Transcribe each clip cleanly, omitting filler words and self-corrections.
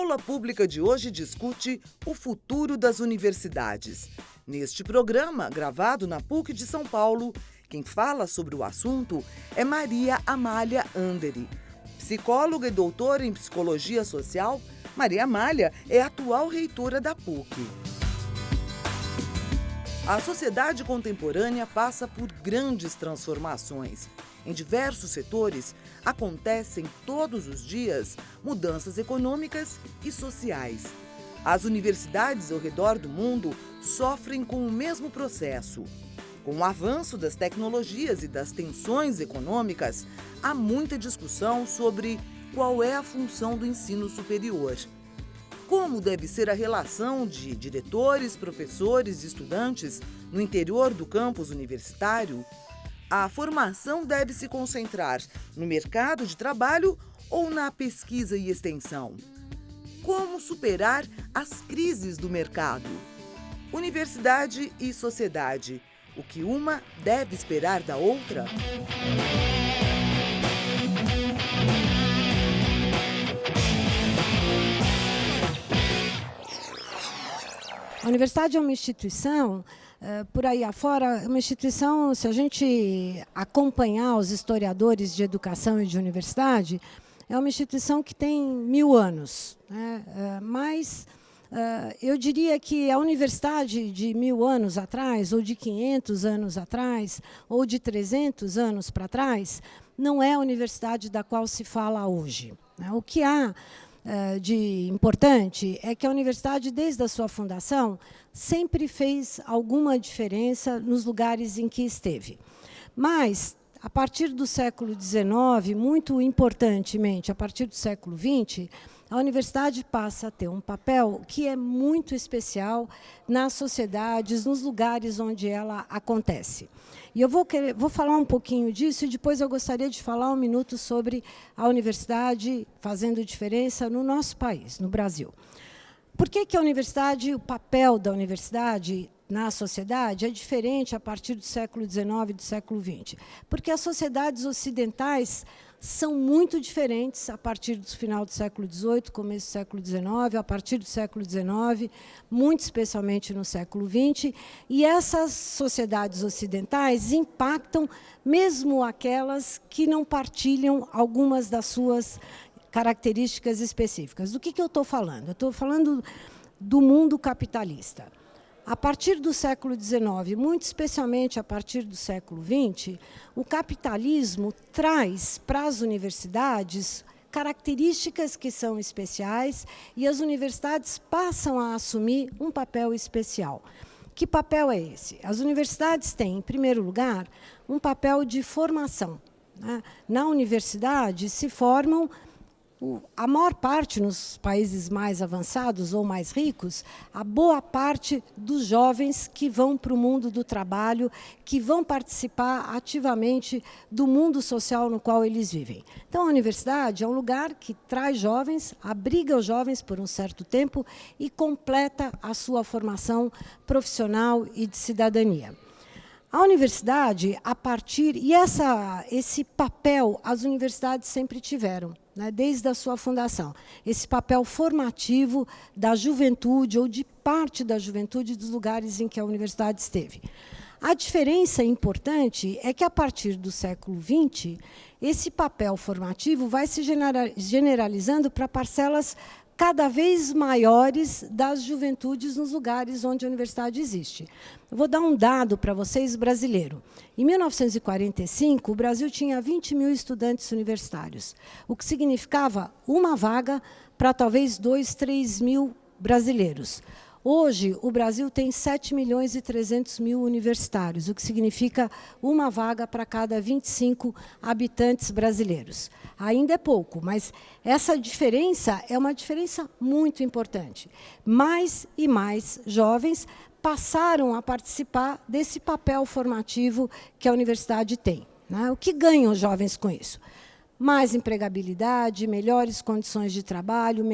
Aula Pública de hoje discute o futuro das universidades. Neste programa, gravado na PUC de São Paulo, quem fala sobre o assunto é Maria Amália Andere. Psicóloga e doutora em Psicologia Social, Maria Amália é atual reitora da PUC. A sociedade contemporânea passa por grandes transformações. Em diversos setores, acontecem todos os dias mudanças econômicas e sociais. As universidades ao redor do mundo sofrem com o mesmo processo. Com o avanço das tecnologias e das tensões econômicas, há muita discussão sobre qual é a função do ensino superior. Como deve ser a relação de diretores, professores e estudantes no interior do campus universitário? A formação deve se concentrar no mercado de trabalho ou na pesquisa e extensão? Como superar as crises do mercado? Universidade e sociedade. O que uma deve esperar da outra? A universidade é uma instituição, por aí afora, uma instituição, se a gente acompanhar os historiadores de educação e de universidade, é uma instituição que tem 1000 anos, né? Mas eu diria que a universidade de 1000 anos atrás, ou de 500 anos atrás, ou de 300 anos para trás, não é a universidade da qual se fala hoje, né? O que há de importante é que a universidade, desde a sua fundação, sempre fez alguma diferença nos lugares em que esteve. Mas, a partir do século XIX, muito importantemente, a partir do século XX, a universidade passa a ter um papel que é muito especial nas sociedades, nos lugares onde ela acontece. E eu vou falar um pouquinho disso e depois eu gostaria de falar um minuto sobre a universidade fazendo diferença no nosso país, no Brasil. Por que a universidade, o papel da universidade na sociedade é diferente a partir do século XIX e do século XX? Porque as sociedades ocidentais são muito diferentes a partir do final do século XVIII, começo do século XIX, a partir do século XIX, muito especialmente no século XX, e essas sociedades ocidentais impactam mesmo aquelas que não partilham algumas das suas características específicas. Do que eu estou falando? Eu estou falando do mundo capitalista. A partir do século XIX, muito especialmente a partir do século XX, o capitalismo traz para as universidades características que são especiais e as universidades passam a assumir um papel especial. Que papel é esse? As universidades têm, em primeiro lugar, um papel de formação, né? Na universidade se formam a maior parte, nos países mais avançados ou mais ricos, a boa parte dos jovens que vão para o mundo do trabalho, que vão participar ativamente do mundo social no qual eles vivem. Então, a universidade é um lugar que traz jovens, abriga os jovens por um certo tempo e completa a sua formação profissional e de cidadania. A universidade, a partir... E esse papel as universidades sempre tiveram, né, desde a sua fundação. Esse papel formativo da juventude ou de parte da juventude dos lugares em que a universidade esteve. A diferença importante é que, a partir do século XX, esse papel formativo vai se generalizando para parcelas cada vez maiores das juventudes nos lugares onde a universidade existe. Eu vou dar um dado para vocês brasileiro. Em 1945, o Brasil tinha 20 mil estudantes universitários, o que significava uma vaga para talvez 2, 3 mil brasileiros. Hoje, o Brasil tem 7 milhões e 300 mil universitários, o que significa uma vaga para cada 25 habitantes brasileiros. Ainda é pouco, mas essa diferença é uma diferença muito importante. Mais e mais jovens passaram a participar desse papel formativo que a universidade tem, né? O que ganham os jovens com isso? Mais empregabilidade, melhores condições de trabalho,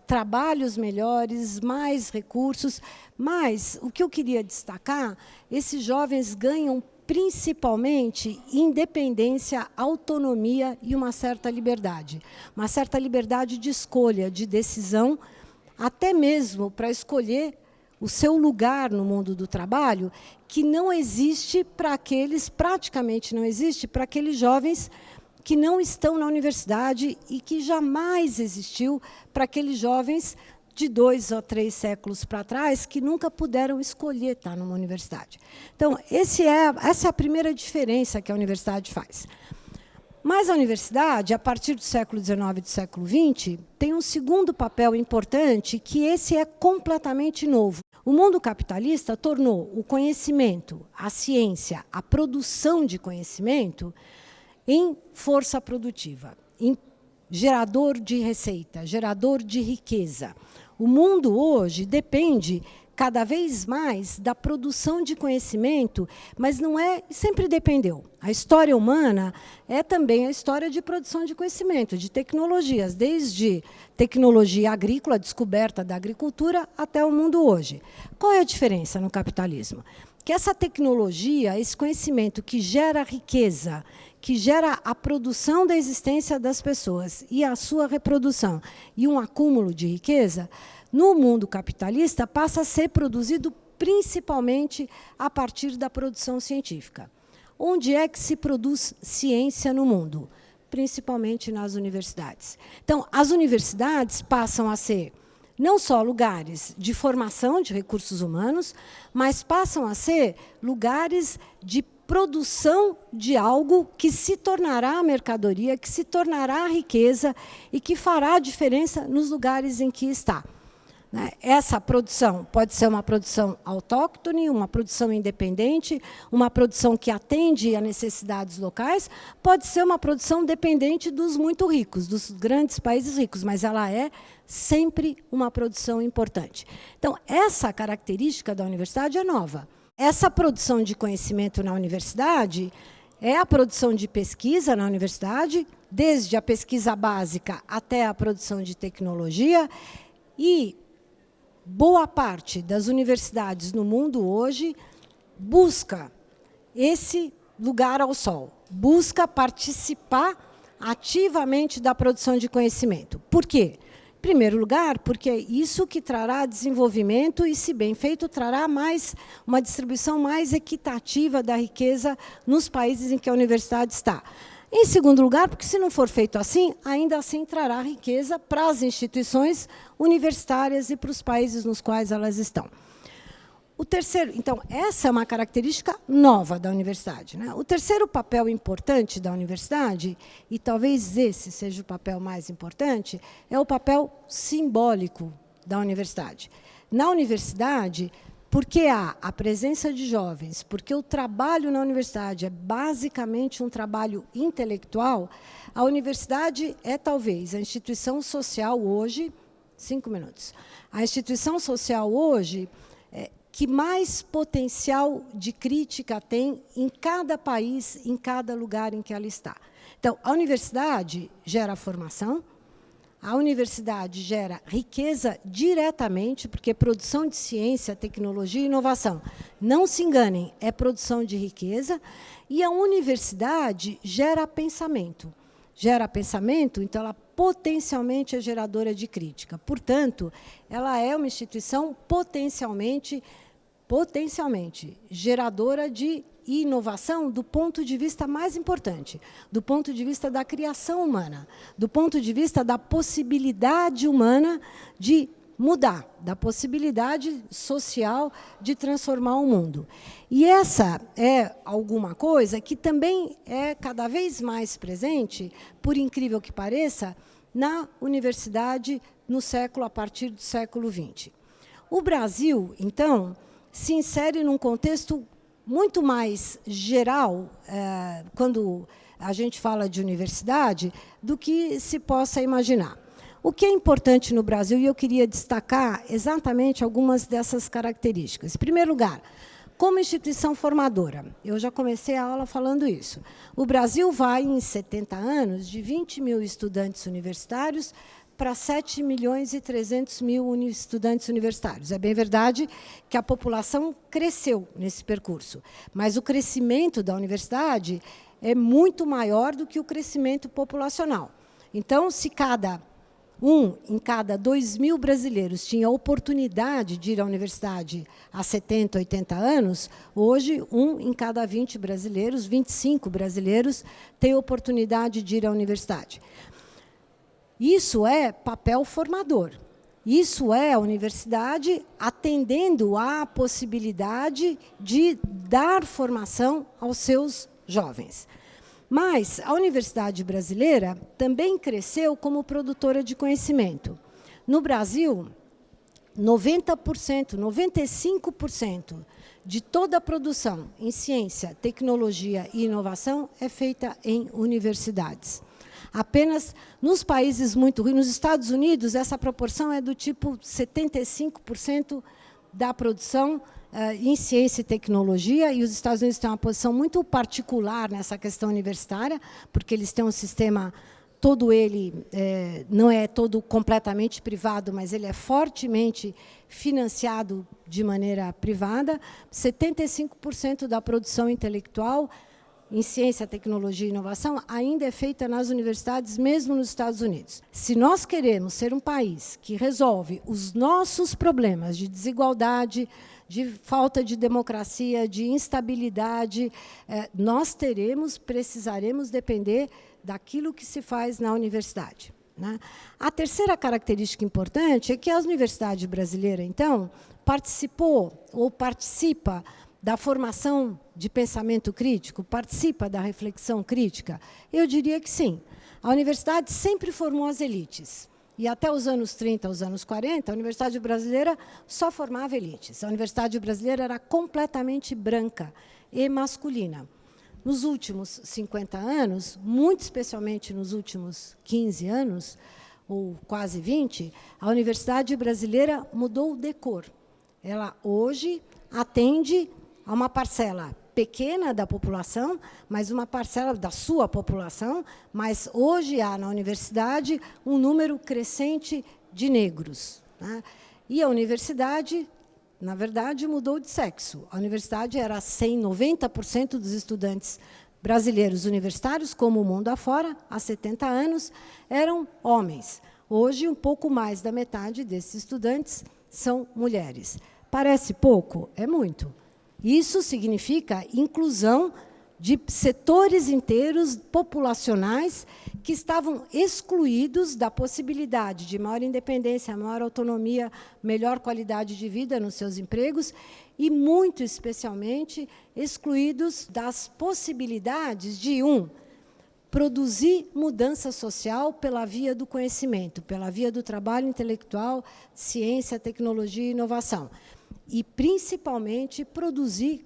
trabalhos melhores, mais recursos. Mas o que eu queria destacar, esses jovens ganham principalmente independência, autonomia e uma certa liberdade de escolha, de decisão, até mesmo para escolher o seu lugar no mundo do trabalho, que não existe para aqueles, praticamente não existe para aqueles jovens que não estão na universidade e que jamais existiu para aqueles jovens de 2 ou 3 séculos para trás, que nunca puderam escolher estar numa universidade. Então, essa é a primeira diferença que a universidade faz. Mas a universidade, a partir do século XIX e do século XX, tem um segundo papel importante, que esse é completamente novo. O mundo capitalista tornou o conhecimento, a ciência, a produção de conhecimento em força produtiva, em gerador de receita, gerador de riqueza. O mundo hoje depende cada vez mais da produção de conhecimento, mas não é, sempre dependeu. A história humana é também a história de produção de conhecimento, de tecnologias, desde tecnologia agrícola, a descoberta da agricultura, até o mundo hoje. Qual é a diferença no capitalismo? Que essa tecnologia, esse conhecimento que gera riqueza, que gera a produção da existência das pessoas e a sua reprodução e um acúmulo de riqueza, no mundo capitalista passa a ser produzido principalmente a partir da produção científica. Onde é que se produz ciência no mundo? Principalmente nas universidades. Então, as universidades passam a ser não só lugares de formação de recursos humanos, mas passam a ser lugares de produção de algo que se tornará mercadoria, que se tornará riqueza e que fará diferença nos lugares em que está. Essa produção pode ser uma produção autóctone, uma produção independente, uma produção que atende a necessidades locais, pode ser uma produção dependente dos muito ricos, dos grandes países ricos, mas ela é sempre uma produção importante. Então, essa característica da universidade é nova. Essa produção de conhecimento na universidade é a produção de pesquisa na universidade, desde a pesquisa básica até a produção de tecnologia, e boa parte das universidades no mundo hoje busca esse lugar ao sol, busca participar ativamente da produção de conhecimento. Por quê? Em primeiro lugar, porque é isso que trará desenvolvimento e, se bem feito, trará uma distribuição mais equitativa da riqueza nos países em que a universidade está. Em segundo lugar, porque, se não for feito assim, ainda assim trará riqueza para as instituições universitárias e para os países nos quais elas estão. O terceiro, então, essa é uma característica nova da universidade, né? O terceiro papel importante da universidade, e talvez esse seja o papel mais importante, é o papel simbólico da universidade. Na universidade, porque há a presença de jovens, porque o trabalho na universidade é basicamente um trabalho intelectual, a universidade é talvez a instituição social hoje, 5 minutos, a instituição social hoje que mais potencial de crítica tem em cada país, em cada lugar em que ela está. Então, a universidade gera formação, a universidade gera riqueza diretamente, porque produção de ciência, tecnologia e inovação, não se enganem, é produção de riqueza, e a universidade gera pensamento. Gera pensamento, então ela potencialmente é geradora de crítica. Portanto, ela é uma instituição potencialmente geradora de inovação do ponto de vista mais importante, do ponto de vista da criação humana, do ponto de vista da possibilidade humana de mudar, da possibilidade social de transformar o mundo. E essa é alguma coisa que também é cada vez mais presente, por incrível que pareça, na universidade a partir do século XX. O Brasil, então, se insere num contexto muito mais geral, quando a gente fala de universidade, do que se possa imaginar. O que é importante no Brasil, e eu queria destacar exatamente algumas dessas características. Em primeiro lugar, como instituição formadora, eu já comecei a aula falando isso. O Brasil vai, em 70 anos, de 20 mil estudantes universitários para 7.300.000 estudantes universitários. É bem verdade que a população cresceu nesse percurso, mas o crescimento da universidade é muito maior do que o crescimento populacional. Então, se um em cada 2.000 brasileiros tinha a oportunidade de ir à universidade há 70, 80 anos, hoje, 1 em cada 20 brasileiros, 25 brasileiros, tem a oportunidade de ir à universidade. Isso é papel formador. Isso é a universidade atendendo à possibilidade de dar formação aos seus jovens. Mas a universidade brasileira também cresceu como produtora de conhecimento. No Brasil, 90%, 95% de toda a produção em ciência, tecnologia e inovação é feita em universidades. Apenas nos países muito ricos, nos Estados Unidos, essa proporção é do tipo 75% da produção em ciência e tecnologia, e os Estados Unidos têm uma posição muito particular nessa questão universitária, porque eles têm um sistema, todo ele não é todo completamente privado, mas ele é fortemente financiado de maneira privada. 75% da produção intelectual em ciência, tecnologia e inovação ainda é feita nas universidades, mesmo nos Estados Unidos. Se nós queremos ser um país que resolve os nossos problemas de desigualdade, de falta de democracia, de instabilidade, nós precisaremos depender daquilo que se faz na universidade, né? A terceira característica importante é que a universidade brasileira, então, participou ou participa da formação de pensamento crítico, participa da reflexão crítica? Eu diria que sim. A universidade sempre formou as elites. E até os anos 30, os anos 40, a universidade brasileira só formava elites. A universidade brasileira era completamente branca e masculina. Nos últimos 50 anos, muito especialmente nos últimos 15 anos, ou quase 20, a universidade brasileira mudou o decor. Ela hoje atende a uma parcela pequena da população, mas uma parcela da sua população, mas hoje há na universidade um número crescente de negros, né? E a universidade, na verdade, mudou de sexo. A universidade era 90% dos estudantes brasileiros universitários, como o mundo afora, há 70 anos, eram homens. Hoje, um pouco mais da metade desses estudantes são mulheres. Parece pouco? É muito. Isso significa inclusão de setores inteiros populacionais que estavam excluídos da possibilidade de maior independência, maior autonomia, melhor qualidade de vida nos seus empregos e, muito especialmente, excluídos das possibilidades de, produzir mudança social pela via do conhecimento, pela via do trabalho intelectual, ciência, tecnologia e inovação. E, principalmente, produzir,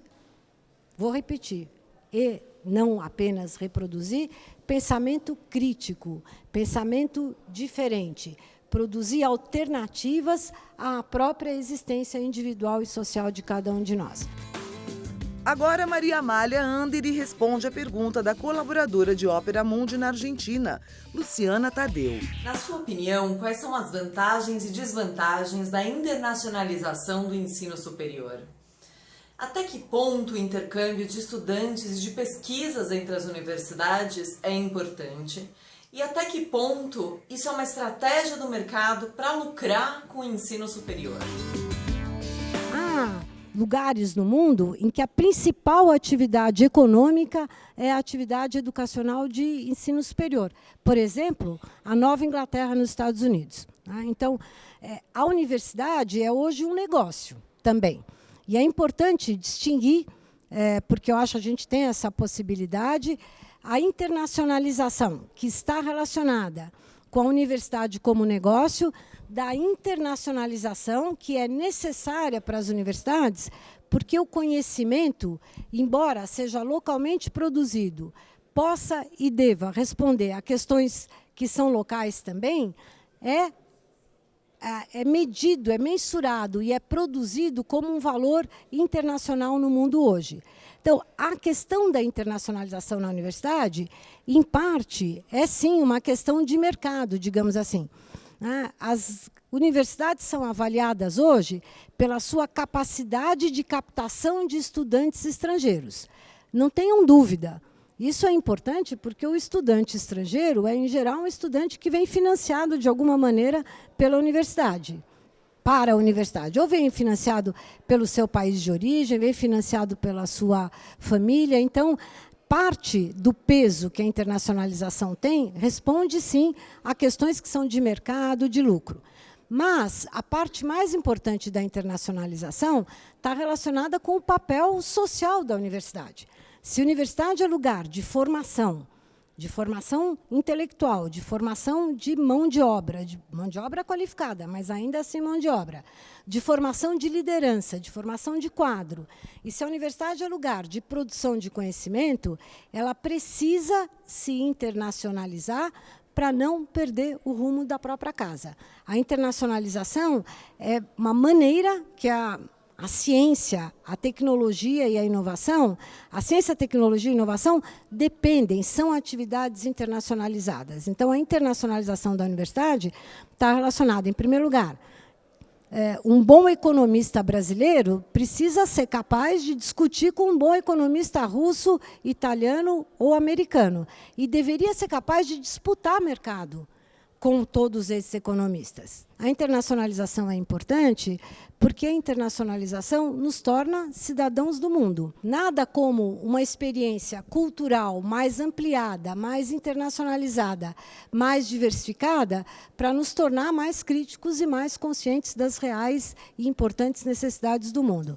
vou repetir, e não apenas reproduzir, pensamento crítico, pensamento diferente, produzir alternativas à própria existência individual e social de cada um de nós. Agora, Maria Amália Andere responde a pergunta da colaboradora de Ópera Mundi na Argentina, Luciana Tadeu. Na sua opinião, quais são as vantagens e desvantagens da internacionalização do ensino superior? Até que ponto o intercâmbio de estudantes e de pesquisas entre as universidades é importante? E até que ponto isso é uma estratégia do mercado para lucrar com o ensino superior? Lugares no mundo em que a principal atividade econômica é a atividade educacional de ensino superior. Por exemplo, a Nova Inglaterra, nos Estados Unidos. Então, a universidade é hoje um negócio também. E é importante distinguir, porque eu acho que a gente tem essa possibilidade, a internacionalização, que está relacionada com a universidade como negócio, da internacionalização que é necessária para as universidades, porque o conhecimento, embora seja localmente produzido, possa e deva responder a questões que são locais também, é medido, é mensurado e é produzido como um valor internacional no mundo hoje. Então, a questão da internacionalização na universidade, em parte, é sim uma questão de mercado, digamos assim. né? As universidades são avaliadas hoje pela sua capacidade de captação de estudantes estrangeiros. Não tenham dúvida. Isso é importante porque o estudante estrangeiro é, em geral, um estudante que vem financiado, de alguma maneira, pela universidade, para a universidade. Ou vem financiado pelo seu país de origem, vem financiado pela sua família. Então, parte do peso que a internacionalização tem responde, sim, a questões que são de mercado, de lucro. Mas a parte mais importante da internacionalização está relacionada com o papel social da universidade. Se a universidade é lugar de formação intelectual, de formação de mão de obra qualificada, mas ainda assim mão de obra, de formação de liderança, de formação de quadro, e se a universidade é lugar de produção de conhecimento, ela precisa se internacionalizar para não perder o rumo da própria casa. A internacionalização é uma maneira que a ciência, a tecnologia e a inovação, a ciência, a tecnologia e a inovação dependem, são atividades internacionalizadas. Então, a internacionalização da universidade está relacionada, em primeiro lugar, um bom economista brasileiro precisa ser capaz de discutir com um bom economista russo, italiano ou americano. E deveria ser capaz de disputar mercado com todos esses economistas. A internacionalização é importante porque a internacionalização nos torna cidadãos do mundo. Nada como uma experiência cultural mais ampliada, mais internacionalizada, mais diversificada, para nos tornar mais críticos e mais conscientes das reais e importantes necessidades do mundo.